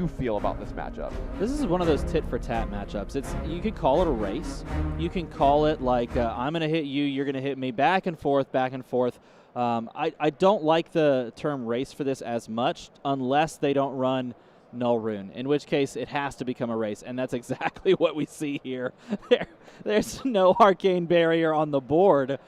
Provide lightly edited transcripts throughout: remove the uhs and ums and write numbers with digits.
you feel about this matchup? This is one of those tit-for-tat matchups. You could call it a race. You can call it like I'm going to hit you, you're going to hit me, back and forth, back and forth. I don't like the term race for this as much unless they don't run Null Rune, in which case it has to become a race, and that's exactly what we see here. There's no Arcane Barrier on the board,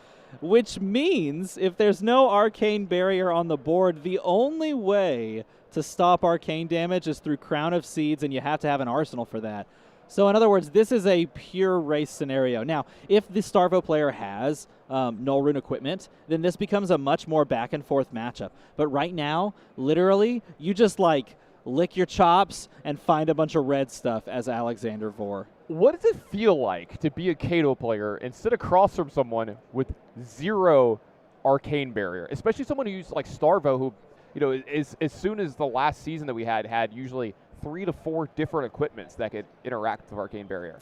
which means if there's no Arcane Barrier on the board, the only way to stop arcane damage is through Crown of Seeds, and you have to have an arsenal for that. So in other words, this is a pure race scenario. Now, if the Starvo player has Null Rune equipment, then this becomes a much more back-and-forth matchup. But right now, literally, you just, like, lick your chops and find a bunch of red stuff as Alexander Vore. What does it feel like to be a Kano player and sit across from someone with 0 Arcane Barrier, especially someone who used, like, Starvo, who, you know, as soon as the last season that we had usually 3 to 4 different equipments that could interact with Arcane Barrier?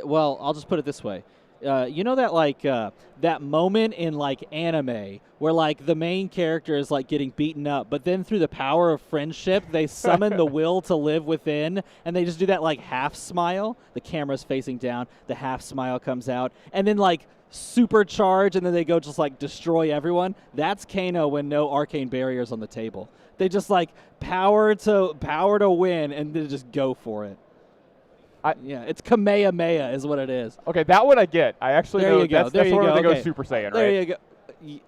Well, I'll just put it this way. You know that, like, that moment in, like, anime where, like, the main character is, like, getting beaten up, but then through the power of friendship, they summon the will to live within, and they just do that, like, half smile. The camera's facing down, the half smile comes out, and then, like, supercharge, and then they go just, like, destroy everyone. That's Kano when no Arcane Barriers on the table. They just, like, power to win, and they just go for it. Yeah, it's Kamehameha is what it is. Okay, that one I get. I actually know that's where they go Super Saiyan, right? There you go.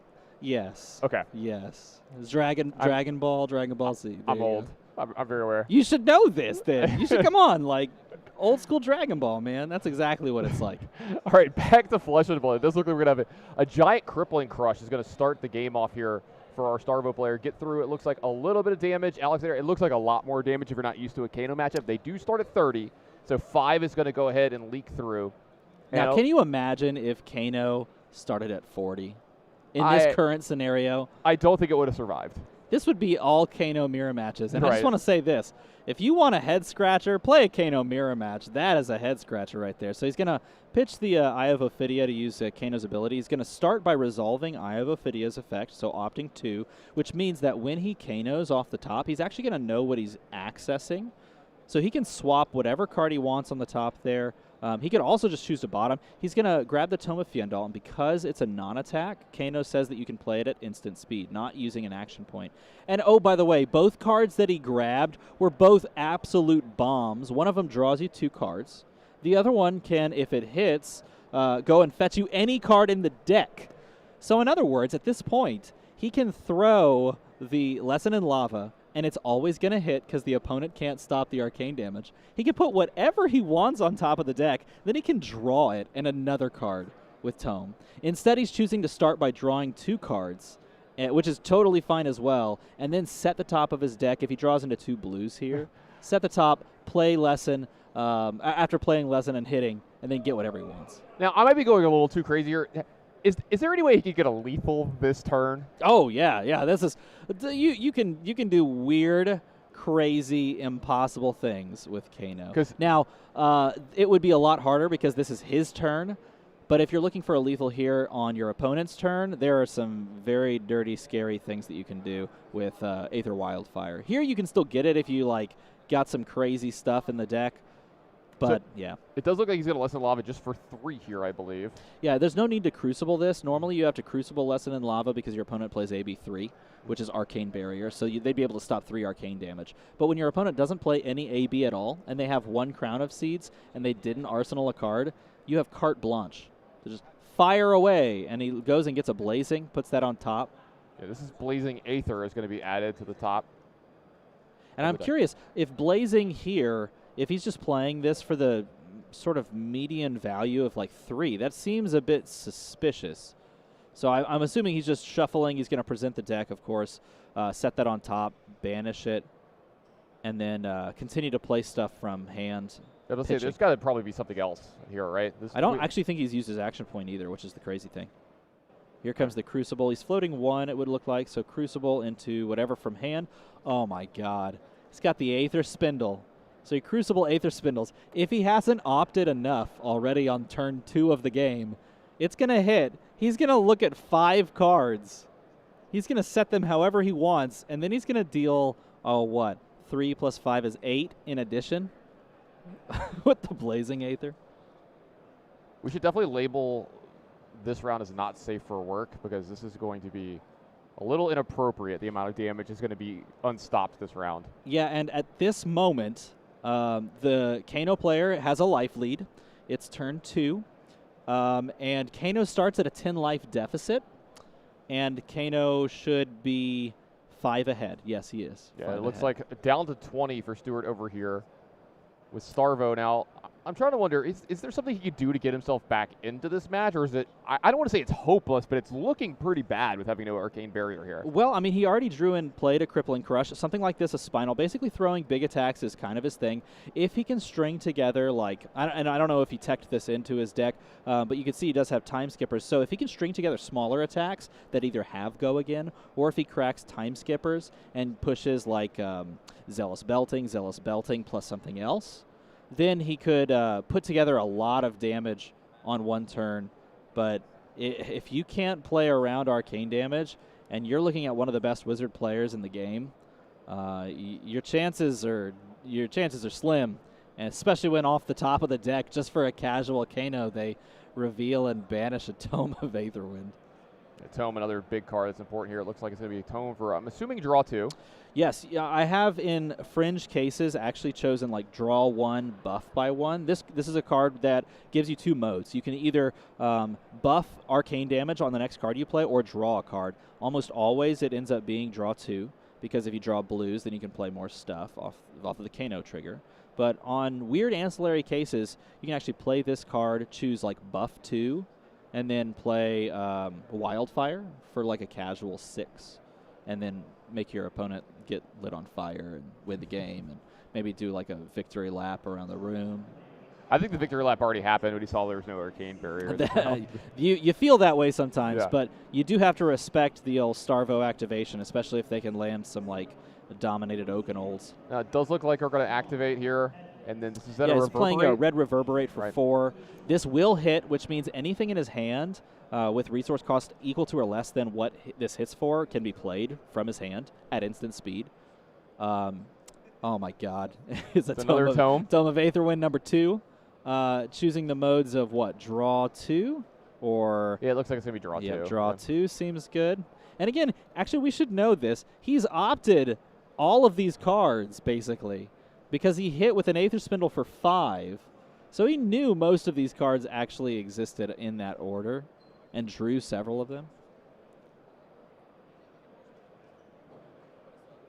Yes. Okay. Yes. It's Dragon Ball Z. I'm old. I'm very aware. You should know this then. You should come on, like, old school Dragon Ball, man. That's exactly what it's like. All right, back to Flesh and Blood. It does look like we're going to have a giant crippling crush is going to start the game off here for our Starvo player. Get through, it looks like a little bit of damage. Alexander, it looks like a lot more damage if you're not used to a Kano matchup. They do start at 30. So 5 is going to go ahead and leak through. Now, can you imagine if Kano started at 40 in this current scenario? I don't think it would have survived. This would be all Kano mirror matches. And right. I just want to say this. If you want a head scratcher, play a Kano mirror match. That is a head scratcher right there. So he's going to pitch the Eye of Ophidia to use Kano's ability. He's going to start by resolving Eye of Ophidia's effect, so opting 2, which means that when he Kanos off the top, he's actually going to know what he's accessing. So he can swap whatever card he wants on the top there. He could also just choose to bottom. He's going to grab the Tome of Fiendal, and because it's a non-attack, Kano says that you can play it at instant speed, not using an action point. And, oh, by the way, both cards that he grabbed were both absolute bombs. One of them draws you 2 cards. The other one can, if it hits, go and fetch you any card in the deck. So, in other words, at this point, he can throw the Lesson in Lava, and it's always going to hit because the opponent can't stop the arcane damage. He can put whatever he wants on top of the deck, then he can draw it and another card with Tome. Instead, he's choosing to start by drawing 2 cards, which is totally fine as well, and then set the top of his deck. If he draws into 2 blues here, set the top, play Lesson, after playing Lesson and hitting, and then get whatever he wants. Now, I might be going a little too crazy here. Is there any way he could get a lethal this turn? Oh yeah. This is you can do weird, crazy, impossible things with Kano. Now it would be a lot harder because this is his turn. But if you're looking for a lethal here on your opponent's turn, there are some very dirty, scary things that you can do with Aether Wildfire. Here you can still get it if you like got some crazy stuff in the deck. But, so, yeah. It does look like he's going to Lesson in Lava just for 3 here, I believe. Yeah, there's no need to Crucible this. Normally you have to Crucible Lesson in Lava because your opponent plays AB3, which is Arcane Barrier, so they'd be able to stop 3 arcane damage. But when your opponent doesn't play any AB at all, and they have 1 Crown of Seeds, and they didn't Arsenal a card, you have carte blanche. So just fire away, and he goes and gets a Blazing, puts that on top. Yeah, this is Blazing Aether is going to be added to the top. And I'm curious, if Blazing here... If he's just playing this for the sort of median value of like 3, that seems a bit suspicious. So I'm assuming he's just shuffling. He's going to present the deck, of course, set that on top, banish it, and then continue to play stuff from hand. There's got to probably be something else here, right? I don't actually think he's used his action point either, which is the crazy thing. Here comes the Crucible. He's floating 1, it would look like, so Crucible into whatever from hand. Oh, my God. He's got the Aether Spindle. So he Crucible Aether Spindles. If he hasn't opted enough already on turn 2 of the game, it's going to hit. He's going to look at 5 cards. He's going to set them however he wants, and then he's going to deal, 3 plus 5 is 8 in addition with the Blazing Aether. We should definitely label this round as not safe for work because this is going to be a little inappropriate. The amount of damage is going to be unstopped this round. Yeah, and at this moment, the Kano player has a life lead. It's turn 2, and Kano starts at a 10 life deficit, and Kano should be 5 ahead. Yes, he is. Yeah, it looks like down to 20 for Stewart over here with Starvo now. I'm trying to wonder, is there something he could do to get himself back into this match, or is it, I don't want to say it's hopeless, but it's looking pretty bad with having no Arcane Barrier here. Well, I mean, he already drew and played a Crippling Crush. Something like this, a Spinal, basically throwing big attacks is kind of his thing. If he can string together, like, and I don't know if he teched this into his deck, but you can see he does have Time Skippers. So if he can string together smaller attacks that either have Go Again, or if he cracks Time Skippers and pushes like Zealous Belting plus something else, then he could put together a lot of damage on one turn. But if you can't play around arcane damage, and you're looking at one of the best wizard players in the game, your chances are slim. And especially when off the top of the deck, just for a casual Kano, they reveal and banish a Tome of Aetherwind. Tome, another big card that's important here. It looks like it's going to be a Tome for, I'm assuming, draw 2. Yes, yeah, I have in fringe cases actually chosen like draw 1, buff by 1. This is a card that gives you 2 modes. You can either buff arcane damage on the next card you play or draw a card. Almost always it ends up being draw 2 because if you draw blues, then you can play more stuff off of the Kano trigger. But on weird ancillary cases, you can actually play this card, choose like buff 2, and then play Wildfire for like a casual 6, and then make your opponent get lit on fire and win the game, and maybe do like a victory lap around the room. I think the victory lap already happened when he saw there was no Arcane Barrier. You feel that way sometimes, yeah. But you do have to respect the old Starvo activation, especially if they can land some like dominated Oakenolds. It does look like we're going to activate here. And then this is that yeah, a he's playing a red Reverberate for right. 4. This will hit, which means anything in his hand with resource cost equal to or less than what this hits for can be played from his hand at instant speed. Oh my God. It's another Tome. Tome of Aetherwind number 2. Choosing the modes of what? Draw 2? Or yeah, it looks like it's going to be draw 2. Yeah, draw 2 seems good. And again, actually we should know this. He's opted all of these cards, basically, because he hit with an Aether Spindle for 5. So he knew most of these cards actually existed in that order and drew several of them.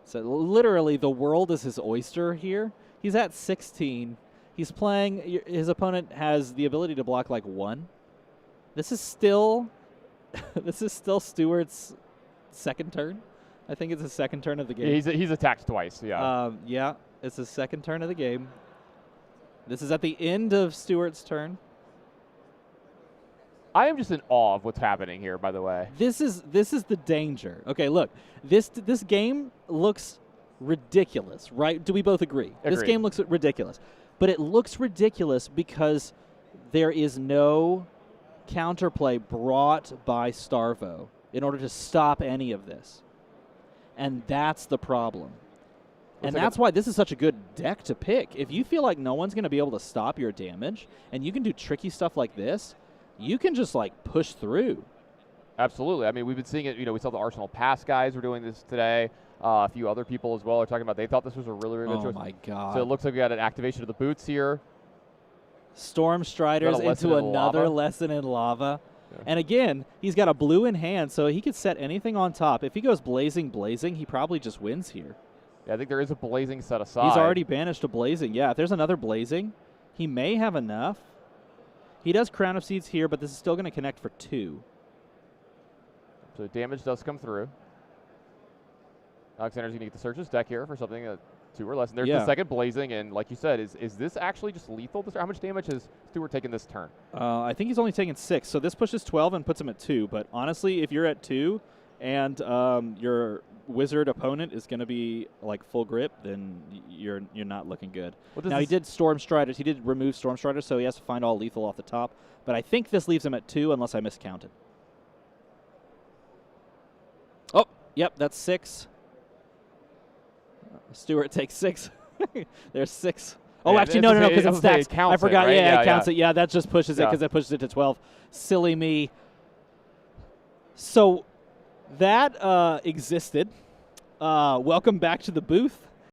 So literally the world is his oyster here. He's at 16. He's playing, his opponent has the ability to block like 1. This is still Stewart's second turn. I think it's his second turn of the game. Yeah, he's attacked twice, yeah. Yeah, it's his second turn of the game. This is at the end of Stewart's turn. I am just in awe of what's happening here, by the way. This is the danger. Okay, look. This game looks ridiculous, right? Do we both agree? Agreed. This game looks ridiculous. But it looks ridiculous because there is no counterplay brought by Starvo in order to stop any of this. And that's the problem. And that's why this is such a good deck to pick. If you feel like no one's going to be able to stop your damage and you can do tricky stuff like this, you can just like push through. Absolutely. I mean, we've been seeing it. You know, we saw the Arsenal Pass guys were doing this today. A few other people as well are talking about they thought this was a really, really good choice. Oh, my God. So it looks like we got an activation of the boots here. Storm Striders into another lesson in lava. Yeah. And again, he's got a blue in hand, so he could set anything on top. If he goes Blazing, he probably just wins here. Yeah, I think there is a Blazing set aside. He's already banished a Blazing. Yeah, if there's another Blazing, he may have enough. He does Crown of Seeds here, but this is still going to connect for 2. So damage does come through. Alexander's going to get to search his deck here for something 2 or less. And there's the second Blazing, and like you said, is this actually just lethal? How much damage has Stewart taken this turn? I think he's only taken 6, so this pushes 12 and puts him at 2. But honestly, if you're at 2 and your wizard opponent is going to be like full grip, then you're not looking good. Now he did Storm Striders. He did remove Storm Striders, so he has to find all lethal off the top. But I think this leaves him at 2 unless I miscounted. Oh, yep, that's 6. Stewart takes 6. There's 6. Oh, Yeah, actually, no, because it stacks. I forgot. Right? Yeah, it counts it. Yeah, that just pushes it Yeah. because it pushes it to 12. Silly me. So that existed. Welcome back to the booth.